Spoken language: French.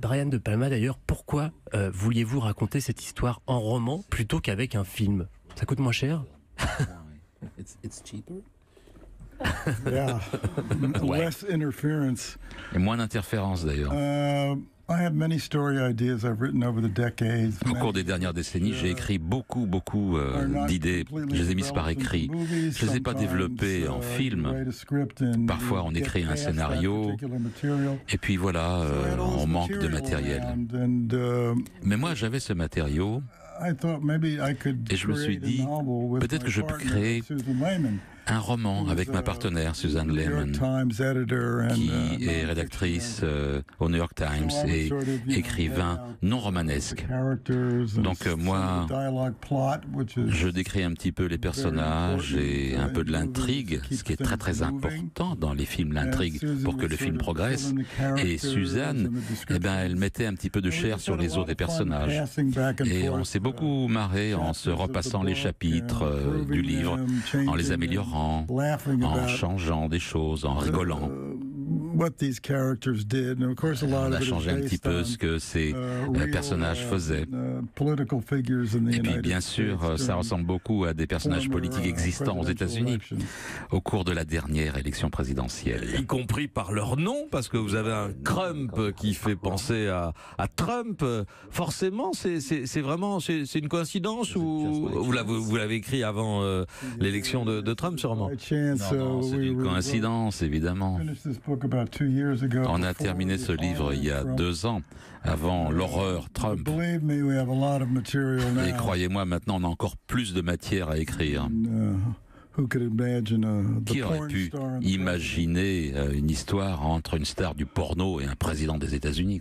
Brian De Palma d'ailleurs, pourquoi vouliez-vous raconter cette histoire en roman plutôt qu'avec un film? Ça coûte moins cher? It's cheaper. Yeah, Ouais. less interference. Et moins d'interférences d'ailleurs. I have many story ideas I've written over the decades. Au cours des dernières décennies, j'ai écrit beaucoup d'idées. Je les ai mises par écrit. Je les ai pas développées en film. Parfois, on écrit un scénario, et puis voilà, on manque de matériel. Mais moi, j'avais ce matériau, et je me suis dit, peut-être que je peux créer un roman avec ma partenaire Susan Lehman, qui est rédactrice au New York Times et écrivain non romanesque. Donc moi, je décris un petit peu les personnages et un peu de l'intrigue, ce qui est très important dans les films, l'intrigue, pour que le film progresse. Et Suzanne, eh ben, elle mettait un petit peu de chair sur les os des personnages. Et on s'est beaucoup marré en se repassant les chapitres du livre, en les améliorant, en changeant des choses, en rigolant. On a changé un petit peu ce que ces personnages faisaient. Et puis bien sûr, ça ressemble beaucoup à des personnages politiques existants aux États-Unis au cours de la dernière élection présidentielle. Y compris par leur nom, parce que vous avez un Crump qui fait penser à Trump. Forcément, c'est vraiment c'est une coïncidence ou vous l'avez écrit avant l'élection de Trump, ce roman? Non, c'est une coïncidence, évidemment. On a terminé ce livre il y a 2 ans, avant l'horreur Trump. Et croyez-moi, maintenant on a encore plus de matière à écrire. Qui aurait pu imaginer une histoire entre une star du porno et un président des États-Unis?